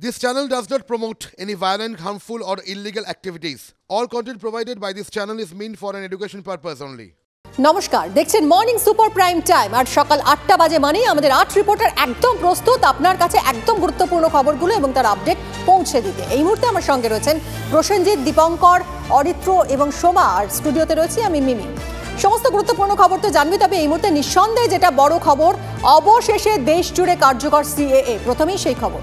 This channel does not promote any violent, harmful, or illegal activities. All content provided by this channel is meant for an education purpose only. নমস্কার, দেখছেন morning super prime time. আর সকাল 8টা বাজে মানেই আমাদের 8 reporter একদম প্রস্তুত আপনার কাছে একদম গুরুত্বপূর্ণ খবরগুলো এবং তার আপডেট পৌঁছে দিতে। এই মুহূর্তে আমার সঙ্গে রয়েছেন প্রসেনজিৎ, দীপঙ্কর, অরিত্র এবং সোমা। আর স্টুডিওতে রয়েছি আমি মিমি। সমস্ত গুরুত্বপূর্ণ খবর তো জানবি, তবে এই মুহূর্তে নিঃসন্দেহে যেটা বড় খবর, অবশেষে দেশ জুড়ে কার্যকর সিএএ। প্রথমেই সেই খবর।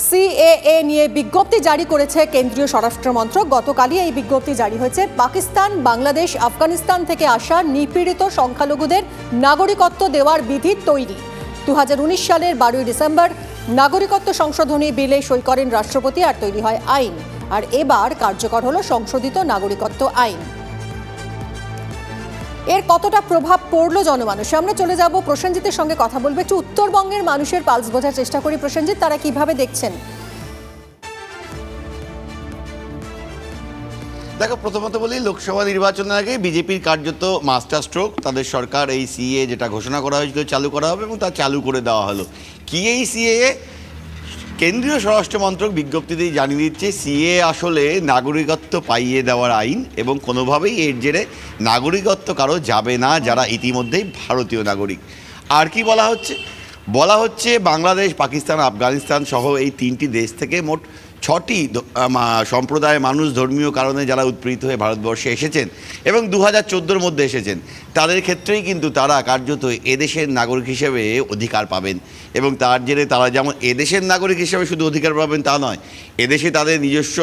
সিএএ নিয়ে বিজ্ঞপ্তি জারি করেছে কেন্দ্রীয় স্বরাষ্ট্র মন্ত্রক। গতকালই এই বিজ্ঞপ্তি জারি হয়েছে। পাকিস্তান, বাংলাদেশ, আফগানিস্তান থেকে আসা নিপীড়িত সংখ্যালঘুদের নাগরিকত্ব দেওয়ার বিধি তৈরি। 2019 সালের 12 ডিসেম্বর নাগরিকত্ব সংশোধনী বিলে সই করেন রাষ্ট্রপতি, আর তৈরি হয় আইন। আর এবার কার্যকর হলো সংশোধিত নাগরিকত্ব আইন। এর কতটা প্রভাব পড়লো জনমানুষে, আমরা চলে যাব প্রসেনজিতের সঙ্গে কথা বলবো। একটু উত্তরবঙ্গের মানুষের পালস বোঝার চেষ্টা করি। প্রসেনজিৎ, তারা কিভাবে দেখছেন? দেখো, প্রথমত বলি, লোকসভা নির্বাচনের আগে বিজেপির কার্যত মাস্টার স্ট্রোক। তাদের সরকার এই সিএ যেটা ঘোষণা করা হয়েছিল চালু করা হবে এবং তা চালু করে দেওয়া হলো। কি এই সিএ? কেন্দ্রীয় স্বরাষ্ট্র মন্ত্রক বিজ্ঞপ্তিতেই জানিয়ে দিচ্ছে সিএ আসলে নাগরিকত্ব পাইয়ে দেওয়ার আইন, এবং কোনোভাবেই এর জেরে নাগরিকত্ব কারো যাবে না যারা ইতিমধ্যেই ভারতীয় নাগরিক। আর কি বলা হচ্ছে বাংলাদেশ, পাকিস্তান, আফগানিস্তান সহ এই 3টি দেশ থেকে মোট 6টি সম্প্রদায়ের মানুষ ধর্মীয় কারণে যারা উৎপীড়িত হয়ে ভারতবর্ষে এসেছেন এবং 2014-র মধ্যে এসেছেন, তাদের ক্ষেত্রেই কিন্তু তারা কার্যত এদেশের নাগরিক হিসেবে অধিকার পাবেন। এবং তার জেরে তারা যেমন এদেশের নাগরিক হিসেবে শুধু অধিকার পাবেন তা নয়, এদেশে তাদের নিজস্ব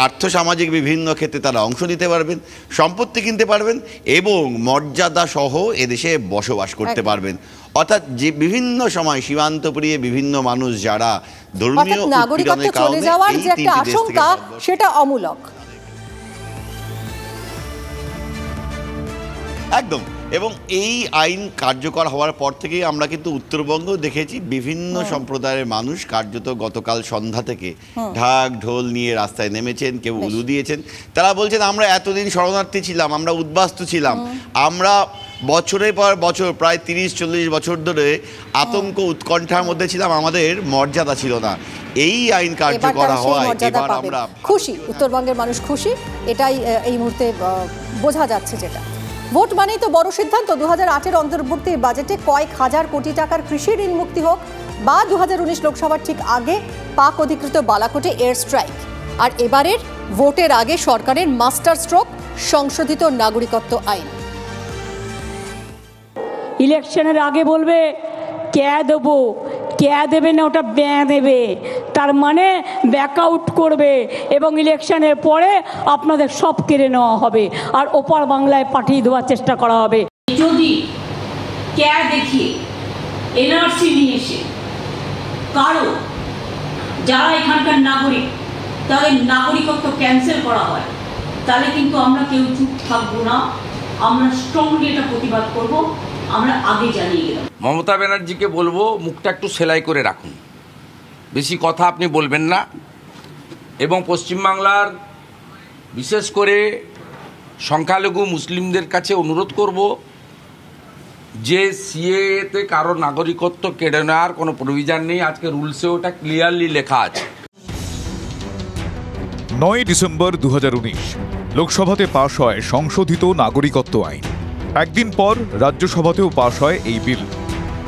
আর্থসামাজিক বিভিন্ন ক্ষেত্রে তারা অংশ নিতে পারবেন, সম্পত্তি কিনতে পারবেন এবং মর্যাদা সহ এদেশে বসবাস করতে পারবেন। অর্থাৎ যে বিভিন্ন সময় সীমান্ত পেরিয়ে বিভিন্ন মানুষ যারা ধর্মীয় নাগরিকত্ব চলে যাওয়ার যে একটা আশঙ্কা, সেটা অমূলক একদম। এবং এই আইন কার্যকর হওয়ার পর থেকেই আমরা কিন্তু উত্তরবঙ্গ দেখেছি বিভিন্ন সম্প্রদায়ের মানুষ কার্যত গতকাল সন্ধ্যা থেকে ঢাক ঢোল নিয়ে রাস্তায় নেমেছেন, কেউ উলু দিয়েছেন। তারা বলছেন আমরা এতদিন শরণার্থী ছিলাম, আমরা উদ্বাস্তু ছিলাম, আমরা বছরের পর বছর প্রায় 30-40 বছর ধরে আতঙ্ক উৎকণ্ঠার মধ্যে ছিলাম, আমাদের মর্যাদা ছিল না। এই আইন কার্যকর হওয়ায় এবার আমরা খুশি, উত্তরবঙ্গের মানুষ খুশি, এটাই এই মুহূর্তে বোঝা যাচ্ছে। যেটা ভোট মানেই তো বড় সিদ্ধান্ত। 2008-এর অন্তর্বর্তী বাজেটে কয়েক হাজার কোটি টাকার কৃষি ঋণ মুক্তি হোক, বা 2019 লোকসভার ঠিক আগে পাক অধিকৃত বালাকোটে এয়ার স্ট্রাইক, আর এবারের ভোটের আগে সরকারের মাস্টার স্ট্রোক সংশোধিত নাগরিকত্ব আইন। ইলেকশনের আগে বলবে ক্যা দেবো, ক্যা দেবে না, ওটা ব্যা দেবে, তার মানে ব্যাকআউট করবে এবং ইলেকশনের পরে আপনাদের সব কেড়ে নেওয়া হবে আর ওপার বাংলায় পাঠিয়ে দেওয়ার চেষ্টা করা হবে। যদি ক্যা দেখিয়ে এনআরসি নিয়ে এসে কারো যারা এখানকার নাগরিক তাদের নাগরিকত্ব ক্যান্সেল করা হয়, তাহলে কিন্তু আমরা কেউ চুপ থাকবো না, আমরা স্ট্রংলি এটা প্রতিবাদ করব। আমরা আগে জানিয়ে গেলাম। মমতা ব্যানার্জিকে বলবো মুখটা একটু সেলাই করে রাখুন, বেশি কথা আপনি বলবেন না। এবং পশ্চিমবাংলার বিশেষ করে সংখ্যালঘু মুসলিমদের কাছে অনুরোধ করব যে সিএতে কারো নাগরিকত্ব কেড়ে নেওয়ার কোনো প্রভিশন নেই। আজকে রুলসে ওটা ক্লিয়ারলি লেখা আছে। 9 ডিসেম্বর 2019 লোকসভাতে পাশ হয় সংশোধিত নাগরিকত্ব আইন। একদিন পর রাজ্যসভাতেও পাশ হয় এই বিল।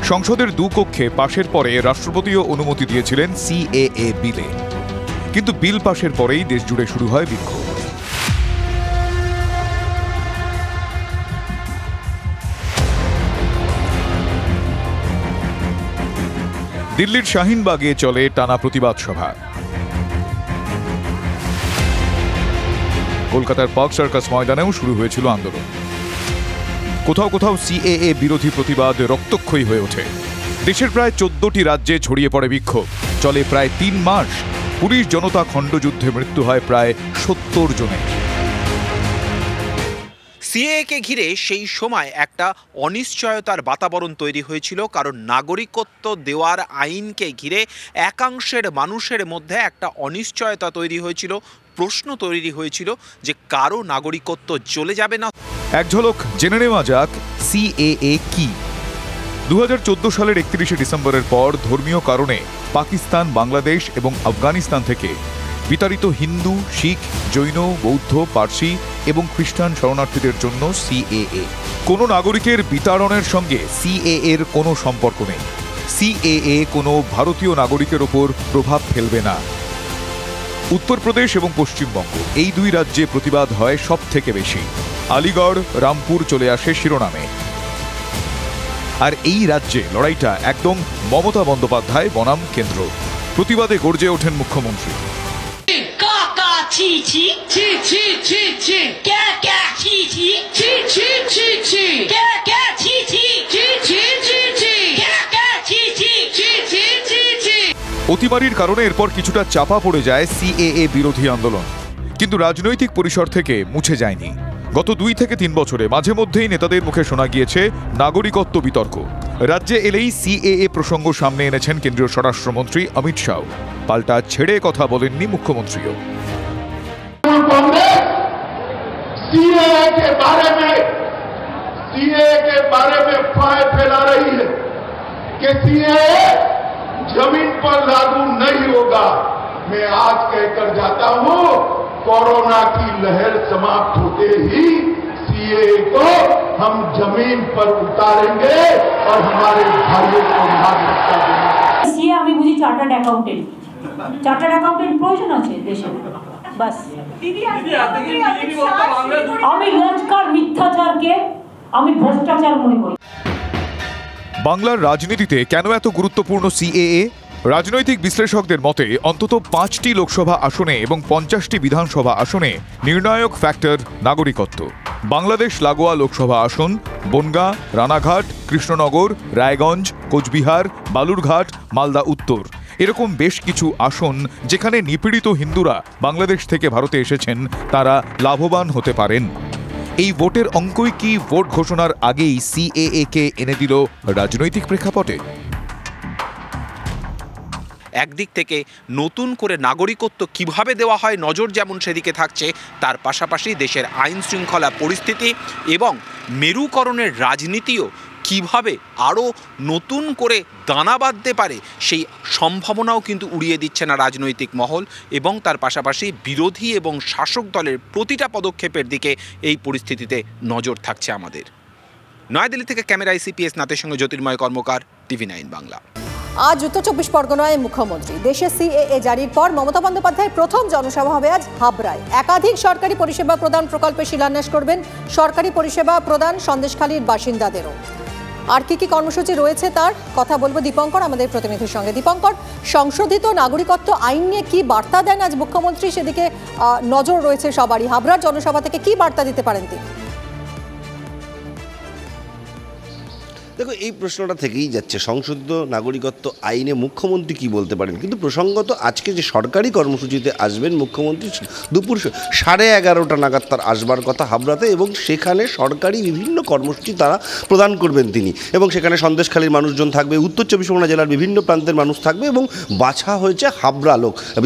সংসদের দুকক্ষে পাশের পরে রাষ্ট্রপতিও অনুমতি দিয়েছিলেন সিএএ বিলে। কিন্তু বিল পাশের পরেই দেশ জুড়ে শুরু হয় বিক্ষোভ। দিল্লির শাহিনবাগে চলে টানা প্রতিবাদ সভা। কলকাতার পার্ক সার্কাস ময়দানেও শুরু হয়েছিল আন্দোলন। কোথাও কোথাও সিএএ বিরোধী প্রতিবাদ রক্তক্ষয়ী হয়ে ওঠে। দেশের প্রায় 14টি রাজ্যে ছড়িয়ে পড়ে বিক্ষোভ। চলে প্রায় 3 মাস। পুলিশ জনতা খণ্ডযুদ্ধে মৃত্যু হয় প্রায় 70 জনের। সিএএকে ঘিরে সেই সময় একটা অনিশ্চয়তার বাতাবরণ তৈরি হয়েছিল, কারণ নাগরিকত্ব দেওয়ার আইনকে ঘিরে একাংশের মানুষের মধ্যে একটা অনিশ্চয়তা তৈরি হয়েছিল। প্রশ্ন তৈরি হয়েছিল যে কারো নাগরিকত্ব চলে যাবে না। এক ঝলক জেনে নেওয়া যাক সিএএ কি। 2014 সালের 31শে ডিসেম্বরের পর ধর্মীয় কারণে পাকিস্তান, বাংলাদেশ এবং আফগানিস্তান থেকে বিতাড়িত হিন্দু, শিখ, জৈন, বৌদ্ধ, পার্সি এবং খ্রিস্টান শরণার্থীদের জন্য সিএএ। কোনো নাগরিকের বিতাড়নের সঙ্গে সিএএর কোনো সম্পর্ক নেই। সিএএ কোনো ভারতীয় নাগরিকের ওপর প্রভাব ফেলবে না। উত্তরপ্রদেশ এবং পশ্চিমবঙ্গ এই দুই রাজ্যে প্রতিবাদ হয় সব থেকে বেশি। আলিগড়, রামপুর চলে আসে শিরোনামে। আর এই রাজ্যে লড়াইটা একদম মমতা বন্দ্যোপাধ্যায় বনাম কেন্দ্র। প্রতিবাদে গর্জে ওঠেন মুখ্যমন্ত্রী। অতিমারির কারণে এরপর কিছুটা চাপা পড়ে যায় সিএএ বিরোধী আন্দোলন, কিন্তু রাজনৈতিক পরিসর থেকে মুছে যায়নি। গত 2 থেকে 3 বছরে মাঝে মধ্যেই নেতাদের মুখে শোনা গিয়েছে নাগরিকত্ব বিতর্ক। রাজ্যে এলেই সিএএ প্রসঙ্গ সামনে এনেছেন কেন্দ্রীয় স্বরাষ্ট্রমন্ত্রী অমিত শাহ। পাল্টা ছেড়ে কথা বলেননি মুখ্যমন্ত্রীও। जमीन पर लागू नहीं होगा। मैं आज कहकर जाता हूं, कोरोना की लहर समाप्त होते ही सीएए को हम जमीन पर उतारेंगे और हमारे भाइयों को नागरिकता देंगे। सीए আমি বুঝি চার্টার্ড অ্যাকাউন্টেন্ট। চার্টার্ড অ্যাকাউন্টেন্ট প্রয়োজন আছে দেশে, বাস। আমি রোজকার মিথ্যাচারকে আমি ভ্রষ্টাচার মনে করি। বাংলার রাজনীতিতে কেন এত গুরুত্বপূর্ণ সিএএ? রাজনৈতিক বিশ্লেষকদের মতে অন্তত 5টি লোকসভা আসনে এবং 50টি বিধানসভা আসনে নির্ণায়ক ফ্যাক্টর নাগরিকত্ব। বাংলাদেশ লাগোয়া লোকসভা আসন বনগাঁ, রানাঘাট, কৃষ্ণনগর, রায়গঞ্জ, কোচবিহার, বালুরঘাট, মালদা উত্তর, এরকম বেশ কিছু আসন যেখানে নিপীড়িত হিন্দুরা বাংলাদেশ থেকে ভারতে এসেছেন, তারা লাভবান হতে পারেন। এই ভোটের অঙ্কই কি ভোট ঘোষণার আগেই সিএএ কে এনে দিল রাজনৈতিক প্রেক্ষাপটে? একদিক থেকে নতুন করে নাগরিকত্ব কিভাবে দেওয়া হয় নজর যেমন সেদিকে থাকছে, তার পাশাপাশি দেশের আইন শৃঙ্খলা পরিস্থিতি এবং মেরুকরণের রাজনীতিও কিভাবে আরও নতুন করে দানা বাঁধতে পারে সেই সম্ভাবনাও কিন্তু উড়িয়ে দিচ্ছে না রাজনৈতিক মহল, এবং তার পাশাপাশি বিরোধী এবং শাসক দলের প্রতিটা পদক্ষেপের দিকে এই পরিস্থিতিতে নজর থাকছে আমাদের। নয়াদিল্লি থেকে ক্যামেরায় সিপিএস নাথের সঙ্গে জ্যোতির্ময় কর্মকার, টিভি 9 বাংলা। আজ উত্তর 24 পরগনায় মুখ্যমন্ত্রী। দেশে সিএএ জারির পর মমতা বন্দ্যোপাধ্যায়ের প্রথম জনসভা হবে আজ হাবড়ায়। একাধিক সরকারি পরিষেবা প্রদান প্রকল্পে শিলান্যাস করবেন। সরকারি পরিষেবা প্রদান সন্দেশখালীর বাসিন্দাদেরও। আর কি কি কর্মসূচি রয়েছে তার কথা বলবো দীপঙ্কর আমাদের প্রতিনিধির সঙ্গে। দীপঙ্কর, সংশোধিত নাগরিকত্ব আইন নিয়ে কি বার্তা দেন আজ মুখ্যমন্ত্রী, সেদিকে নজর রয়েছে সবারই। হাবড়ার জনসভা থেকে কি বার্তা দিতে পারেন তিনি? দেখো, এই প্রশ্নটা থেকেই যাচ্ছে, সংশোধিত নাগরিকত্ব আইনে মুখ্যমন্ত্রী কি বলতে পারেন। কিন্তু প্রসঙ্গত আজকে যে সরকারি কর্মসূচিতে আসবেন মুখ্যমন্ত্রী, দুপুর 11:30 নাগাদ তার আসবার কথা হাবড়াতে, এবং সেখানে সরকারি বিভিন্ন কর্মসূচি তারা প্রদান করবেন তিনি, এবং সেখানে সন্দেশখালীর মানুষজন থাকবে, উত্তর 24 পরগনা জেলার বিভিন্ন প্রান্তের মানুষ থাকবে, এবং বাছা হয়েছে হাবড়া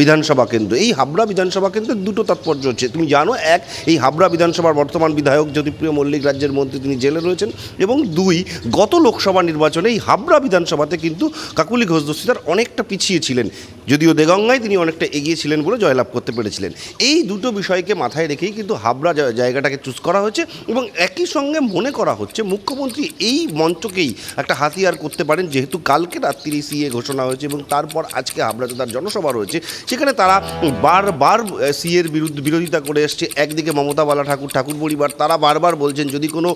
বিধানসভা কেন্দ্র। এই হাবড়া বিধানসভা কেন্দ্রের দুটো তাৎপর্য হচ্ছে, তুমি জানো, এক, এই হাবড়া বিধানসভার বর্তমান বিধায়ক জ্যোতিপ্রিয় মল্লিক রাজ্যের মন্ত্রী, তিনি জেলে রয়েছেন, এবং 2, গত লোকসভা নির্বাচনে এই হাবড়া বিধানসভাতে কিন্তু কাকুলি ঘোষ দস্তিদার অনেকটা পিছিয়ে ছিলেন, যদিও দেগঙ্গায় তিনি অনেকটা এগিয়ে ছিলেন বলে জয়লাভ করতে পেরেছিলেন। এই দুটো বিষয়কে মাথায় রেখেই কিন্তু হাবড়া জায়গাটাকে চুজ করা হয়েছে, এবং একই সঙ্গে মনে করা হচ্ছে মুখ্যমন্ত্রী এই মঞ্চকেই একটা হাতিয়ার করতে পারেন, যেহেতু কালকে রাত্রি সিএ ঘোষণা হয়েছে এবং তারপর আজকে হাবড়াতে তার জনসভা রয়েছে। সেখানে তারা বারবার সিএর বিরোধিতা করে এসছে। একদিকে মমতা বালা ঠাকুর পরিবার, তারা বারবার বলছেন যদি কোনো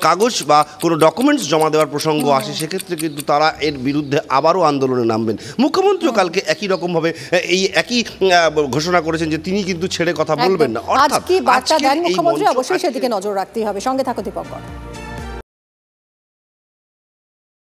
কাগজ বা কোনো ডকুমেন্টস জমা দেওয়ার প্রসঙ্গ আসে সেক্ষেত্রে কিন্তু তারা এর বিরুদ্ধে আবারও আন্দোলনে নামবেন। মুখ্যমন্ত্রীও কালকে একই রকমভাবে এই একই ঘোষণা করেছেন যে তিনি কিন্তু ছেড়ে কথা বলবেন না। অর্থাৎ কি বার্তা দেন মুখ্যমন্ত্রী, অবশ্যই সেদিকে নজর রাখতেই হবে। সঙ্গে থাকো দীপঙ্কর।